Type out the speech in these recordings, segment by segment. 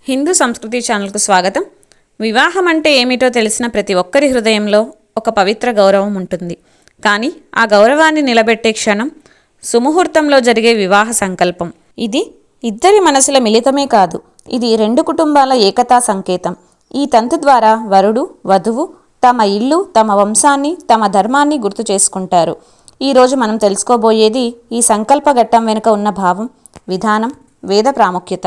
హిందూ సంస్కృతి ఛానల్కు స్వాగతం. వివాహం అంటే ఏమిటో తెలిసిన ప్రతి ఒక్కరి హృదయంలో ఒక పవిత్ర గౌరవం ఉంటుంది. కానీ ఆ గౌరవాన్ని నిలబెట్టే క్షణం సుముహూర్తంలో జరిగే వివాహ సంకల్పం. ఇది ఇద్దరి మనసుల మిళితమే కాదు, ఇది రెండు కుటుంబాల ఏకతా సంకేతం. ఈ తంతు ద్వారా వరుడు వధువు తమ ఇల్లు, తమ వంశాన్ని, తమ ధర్మాన్ని గుర్తు చేసుకుంటారు. ఈరోజు మనం తెలుసుకోబోయేది ఈ సంకల్ప ఘట్టం వెనుక ఉన్న భావం, విధానం, వేద ప్రాముఖ్యత.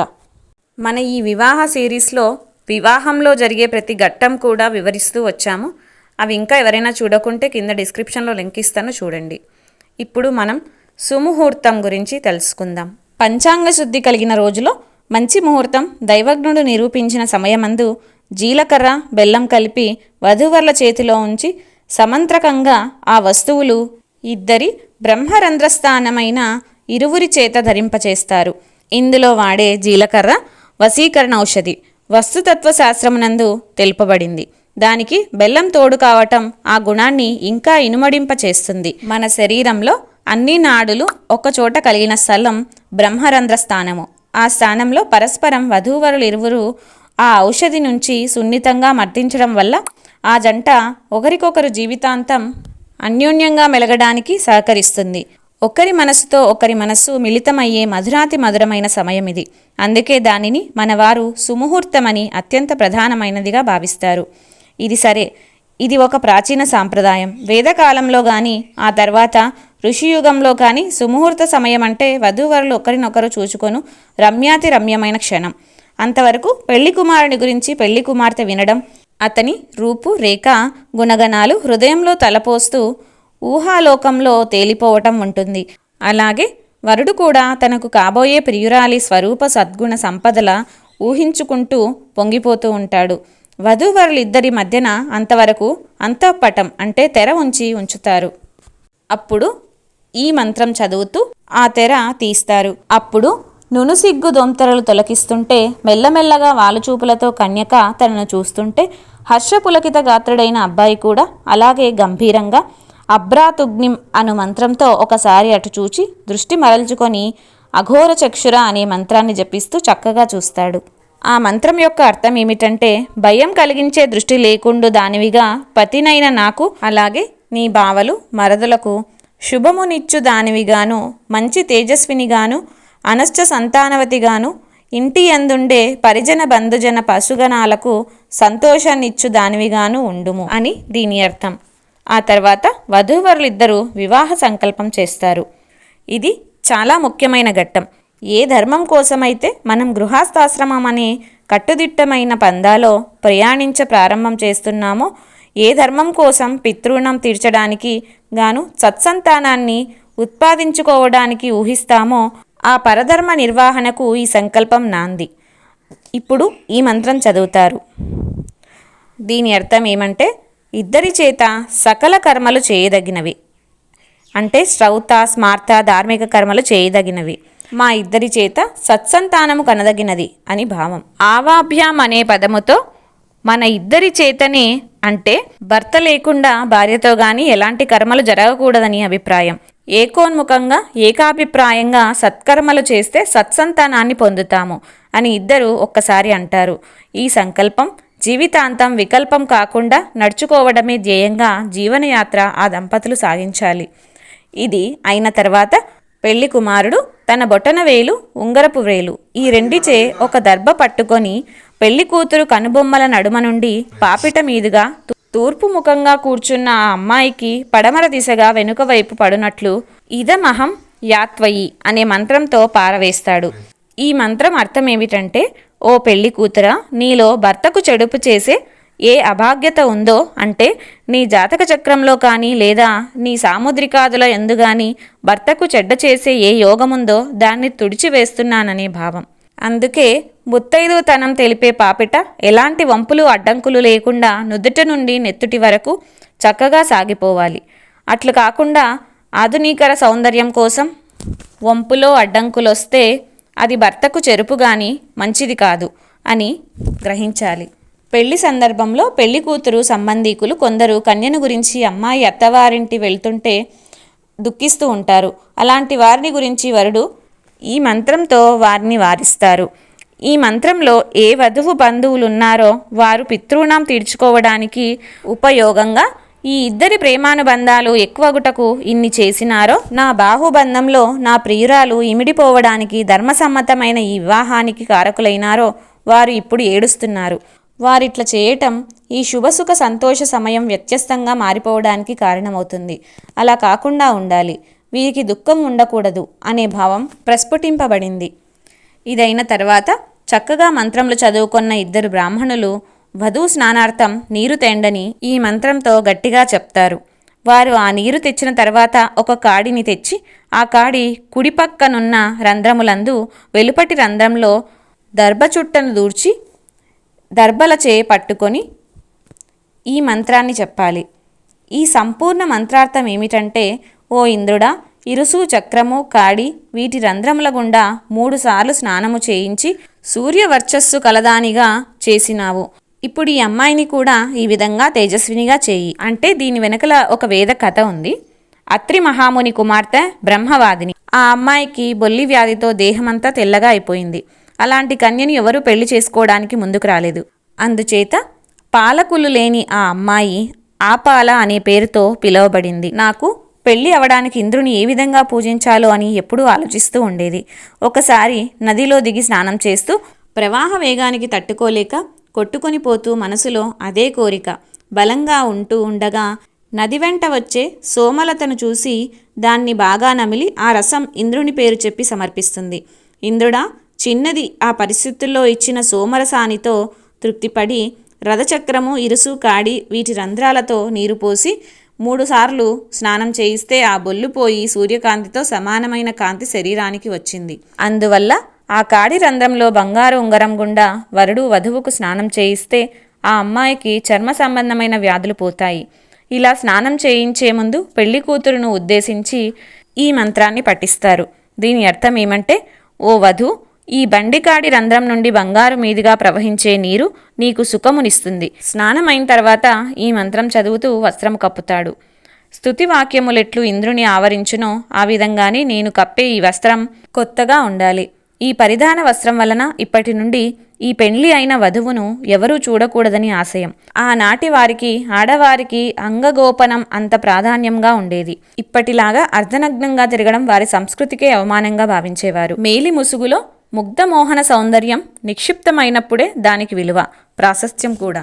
మన ఈ వివాహ సిరీస్లో వివాహంలో జరిగే ప్రతి ఘట్టం కూడా వివరిస్తూ వచ్చాము. అవి ఇంకా ఎవరైనా చూడకుంటే కింద డిస్క్రిప్షన్లో లింక్ ఇస్తాను, చూడండి. ఇప్పుడు మనం సుముహూర్తం గురించి తెలుసుకుందాం. పంచాంగ శుద్ధి కలిగిన రోజులో మంచి ముహూర్తం దైవజ్ఞుడు నిరూపించిన సమయమందు జీలకర్ర బెల్లం కలిపి వధూవరుల చేతిలో ఉంచి సమంత్రకంగా ఆ వస్తువులు ఇద్దరి బ్రహ్మరంధ్రస్థానమైన ఇరువురి చేత ధరింపచేస్తారు. ఇందులో వాడే జీలకర్ర వశీకరణ ఔషధి, వస్తుతత్వ శాస్త్రమునందు తెలుపబడింది. దానికి బెల్లం తోడు కావటం ఆ గుణాన్ని ఇంకా ఇనుమడింప చేస్తుంది. మన శరీరంలో అన్ని నాడులు ఒకచోట కలిగిన స్థలం బ్రహ్మరంధ్ర స్థానము. ఆ స్థానంలో పరస్పరం వధూవరులు ఇరువురు ఆ ఔషధి నుంచి సున్నితంగా మర్దించడం వల్ల ఆ జంట ఒకరికొకరు జీవితాంతం అన్యోన్యంగా మెలగడానికి సహకరిస్తుంది. ఒకరి మనసుతో ఒకరి మనస్సు మిళితమయ్యే మధురాతి మధురమైన సమయం ఇది. అందుకే దానిని మనవారు సుముహూర్తమని అత్యంత ప్రధానమైనదిగా భావిస్తారు. ఇది సరే, ఇది ఒక ప్రాచీన సాంప్రదాయం. వేదకాలంలో కానీ ఆ తర్వాత ఋషియుగంలో కానీ సుముహూర్త సమయం అంటే వధూవరులు ఒకరినొకరు చూచుకొను రమ్యాతి రమ్యమైన క్షణం. అంతవరకు పెళ్లి కుమారుని గురించి పెళ్లి కుమార్తె వినడం, అతని రూపు రేఖ గుణగణాలు హృదయంలో తలపోస్తూ ఊహాలోకంలో తేలిపోవటం ఉంటుంది. అలాగే వరుడు కూడా తనకు కాబోయే ప్రియురాలి స్వరూప సద్గుణ సంపదల ఊహించుకుంటూ పొంగిపోతూ ఉంటాడు. వధూవరులిద్దరి మధ్యన అంతవరకు అంతఃపటం అంటే తెర ఉంచుతారు. అప్పుడు ఈ మంత్రం చదువుతూ ఆ తెర తీస్తారు. అప్పుడు నునుసిగ్గు దొంతరలు తొలకిస్తుంటే మెల్లమెల్లగా వాలుచూపులతో కన్యక తనను చూస్తుంటే హర్షపులకిత గాత్రుడైన అబ్బాయి కూడా అలాగే గంభీరంగా అభ్రాతుగ్నిం అను మంత్రంతో ఒకసారి అటు చూచి దృష్టి మరల్చుకొని అఘోర చక్షుర అనే మంత్రాన్ని జపిస్తూ చక్కగా చూస్తాడు. ఆ మంత్రం యొక్క అర్థం ఏమిటంటే, భయం కలిగించే దృష్టి లేకుండు దానివిగా పతినైన నాకు, అలాగే నీ బావలు మరదలకు శుభమునిచ్చు దానివిగాను, మంచి తేజస్వినిగాను, అనశ్చ సంతానవతిగాను, ఇంటి అందుండే పరిజన బంధుజన పశుగణాలకు సంతోషాన్నిచ్చు దానివిగాను ఉండుము అని దీని అర్థం. ఆ తర్వాత వధూవరులిద్దరూ వివాహ సంకల్పం చేస్తారు. ఇది చాలా ముఖ్యమైన ఘట్టం. ఏ ధర్మం కోసమైతే మనం గృహస్థాశ్రమం అనే కట్టుదిట్టమైన పందాలో ప్రయాణించ ప్రారంభం చేస్తున్నామో, ఏ ధర్మం కోసం పితృణం తీర్చడానికి గాను సత్సంతానాన్ని ఉత్పాదించుకోవడానికి ఊహిస్తామో ఆ పరధర్మ నిర్వహణకు ఈ సంకల్పం నాంది. ఇప్పుడు ఈ మంత్రం చదువుతారు. దీని అర్థం ఏమంటే, ఇద్దరి చేత సకల కర్మలు చేయదగినవి, అంటే శ్రౌత స్మార్త ధార్మిక కర్మలు చేయదగినవి. మా ఇద్దరి చేత సత్సంతానము కనదగినది అని భావం. ఆవాభ్యాం అనే పదముతో మన ఇద్దరి చేతనే అంటే భర్త లేకుండా భార్యతో గాని ఎలాంటి కర్మలు జరగకూడదని అభిప్రాయం. ఏకోన్ముఖంగా ఏకాభిప్రాయంగా సత్కర్మలు చేస్తే సత్సంతానాన్ని పొందుతాము అని ఇద్దరు ఒక్కసారి అంటారు. ఈ సంకల్పం జీవితాంతం వికల్పం కాకుండా నడుచుకోవడమే ధ్యేయంగా జీవనయాత్ర ఆ దంపతులు సాగించాలి. ఇది అయిన తర్వాత పెళ్లి కుమారుడు తన బొటన వేలు, ఉంగరపు వేలు ఈ రెండిచే ఒక దర్భ పట్టుకొని పెళ్లి కూతురు కనుబొమ్మల నడుమ నుండి పాపిట మీదుగా తూర్పు ముఖంగా కూర్చున్న ఆ అమ్మాయికి పడమర దిశగా వెనుక వైపు పడునట్లు ఇదమహం యాత్వయి అనే మంత్రంతో పారవేస్తాడు. ఈ మంత్రం అర్థం ఏమిటంటే, ఓ పెళ్లి కూతురా, నీలో భర్తకు చెడుపు చేసే ఏ అభాగ్యత ఉందో, అంటే నీ జాతక చక్రంలో కానీ లేదా నీ సాముద్రికాదుల ఎందు గాని భర్తకు చెడ్డ చేసే ఏ యోగముందో దాన్ని తుడిచివేస్తున్నాననే భావం. అందుకే ముత్తైదుతనం తెలిపే పాపిట ఎలాంటి వంపులు అడ్డంకులు లేకుండా నుదుట నుండి నెత్తుటి వరకు చక్కగా సాగిపోవాలి. అట్లు కాకుండా ఆధునికర సౌందర్యం కోసం వంపులో అడ్డంకులొస్తే అది భర్తకు చెరుపు గాని మంచిది కాదు అని గ్రహించాలి. పెళ్లి సందర్భంలో పెళ్లి కూతురు సంబంధీకులు కొందరు కన్యను గురించి అమ్మాయి అత్తవారింటి వెళ్తుంటే దుఃఖిస్తూ ఉంటారు. అలాంటి వారిని గురించి వరుడు ఈ మంత్రంతో వారిని వారిస్తారు. ఈ మంత్రంలో ఏ వధువు బంధువులున్నారో వారు పితృణం తీర్చుకోవడానికి ఉపయోగంగా ఈ ఇద్దరి ప్రేమానుబంధాలు ఎక్కువగుటకు ఇన్ని చేసినారో, నా బాహుబంధంలో నా ప్రియురాలు ఇమిడిపోవడానికి ధర్మసమ్మతమైన ఈ వివాహానికి కారకులైనారో వారు ఇప్పుడు ఏడుస్తున్నారు. వారిట్లా చేయటం ఈ శుభసుఖ సంతోష సమయం వ్యత్యస్తంగా మారిపోవడానికి కారణమవుతుంది. అలా కాకుండా ఉండాలి, వీరికి దుఃఖం ఉండకూడదు అనే భావం ప్రస్ఫుటింపబడింది. ఇదైన తర్వాత చక్కగా మంత్రములు చదువుకున్న ఇద్దరు బ్రాహ్మణులు వధువు స్నానార్థం నీరు తేండని ఈ మంత్రంతో గట్టిగా చెప్తారు. వారు ఆ నీరు తెచ్చిన తర్వాత ఒక కాడిని తెచ్చి ఆ కాడి కుడిపక్కనున్న రంధ్రములందు వెలుపటి రంధ్రంలో దర్భచుట్టను దూర్చి దర్భలచే పట్టుకొని ఈ మంత్రాన్ని చెప్పాలి. ఈ సంపూర్ణ మంత్రార్థం ఏమిటంటే, ఓ ఇంద్రుడా, ఇరుసు చక్రము కాడి వీటి రంధ్రముల గుండా 3 సార్లు స్నానము చేయించి సూర్యవర్చస్సు కలదానిగా చేసినావు. ఇప్పుడు ఈ అమ్మాయిని కూడా ఈ విధంగా తేజస్వినిగా చేయి. అంటే దీని వెనకల ఒక వేద కథ ఉంది. అత్రి మహాముని కుమార్తె బ్రహ్మవాదిని. ఆ అమ్మాయికి బొల్లి వ్యాధితో దేహమంతా తెల్లగా అయిపోయింది. అలాంటి కన్యని ఎవరూ పెళ్లి చేసుకోవడానికి ముందుకు రాలేదు. అందుచేత పాలకులు లేని ఆ అమ్మాయి ఆపాల అనే పేరుతో పిలువబడింది. నాకు పెళ్లి అవడానికి ఇంద్రుని ఏ విధంగా పూజించాలో అని ఎప్పుడూ ఆలోచిస్తూ ఉండేది. ఒకసారి నదిలో దిగి స్నానం చేస్తూ ప్రవాహ వేగానికి తట్టుకోలేక కొట్టుకొని పోతూ మనసులో అదే కోరిక బలంగా ఉంటూ ఉండగా నది వెంట వచ్చే సోమలతను చూసి దాన్ని బాగా నమిలి ఆ రసం ఇంద్రుని పేరు చెప్పి సమర్పిస్తుంది. ఇంద్రుడా, చిన్నది ఆ పరిస్థితుల్లో ఇచ్చిన సోమరసానితో తృప్తిపడి రథచక్రము ఇరుసు కాడి వీటి రంధ్రాలతో నీరు పోసి 3 సార్లు స్నానం చేయిస్తే ఆ బొల్లుపోయి సూర్యకాంతితో సమానమైన కాంతి శరీరానికి వచ్చింది. అందువల్ల ఆ కాడి రంధ్రంలో బంగారు ఉంగరం గుండా వరుడు వధువుకు స్నానం చేయిస్తే ఆ అమ్మాయికి చర్మ సంబంధమైన వ్యాధులు పోతాయి. ఇలా స్నానం చేయించే ముందు పెళ్లి కూతురును ఉద్దేశించి ఈ మంత్రాన్ని పఠిస్తారు. దీని అర్థం ఏమంటే, ఓ వధు, ఈ బండికాడి రంధ్రం నుండి బంగారు మీదుగా ప్రవహించే నీరు నీకు సుఖమునిస్తుంది. స్నానమైన తర్వాత ఈ మంత్రం చదువుతూ వస్త్రం కప్పుతాడు. స్తుతి వాక్యములెట్లు ఇంద్రుని ఆవరించునో ఆ విధంగానే నేను కప్పే ఈ వస్త్రం కొత్తగా ఉండాలి. ఈ పరిధాన వస్త్రం వలన ఇప్పటి నుండి ఈ పెండ్లి అయిన వధువును ఎవరూ చూడకూడదని ఆశయం. ఆనాటి వారికి ఆడవారికి అంగగోపనం అంత ప్రాధాన్యంగా ఉండేది. ఇప్పటిలాగా అర్ధనగ్నంగా తిరగడం వారి సంస్కృతికే అవమానంగా భావించేవారు. మేలి ముసుగులో ముగ్ధమోహన సౌందర్యం నిక్షిప్తమైనప్పుడే దానికి విలువ, ప్రాశస్త్యం కూడా.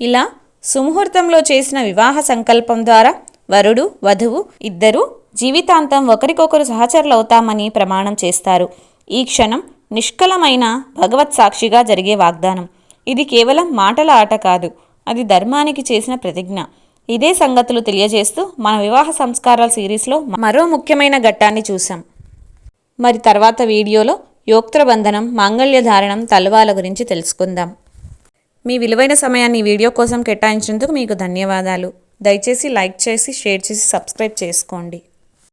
ఇలా సుముహూర్తంలో చేసిన వివాహ సంకల్పం ద్వారా వరుడు వధువు ఇద్దరూ జీవితాంతం ఒకరికొకరు సహచరులవుతామని ప్రమాణం చేస్తారు. ఈ క్షణం నిష్కలమైన భగవత్ సాక్షిగా జరిగే వాగ్దానం. ఇది కేవలం మాటల ఆట కాదు, అది ధర్మానికి చేసిన ప్రతిజ్ఞ. ఇదే సంగతులు తెలియజేస్తూ మన వివాహ సంస్కారాల సిరీస్లో మరో ముఖ్యమైన ఘట్టాన్ని చూసాం. మరి తర్వాత వీడియోలో యోక్త్రబంధనం, మాంగళ్యధారణం, తల్వాల గురించి తెలుసుకుందాం. మీ విలువైన సమయాన్ని ఈ వీడియో కోసం కేటాయించినందుకు మీకు ధన్యవాదాలు. దయచేసి లైక్ చేసి, షేర్ చేసి, సబ్స్క్రైబ్ చేసుకోండి.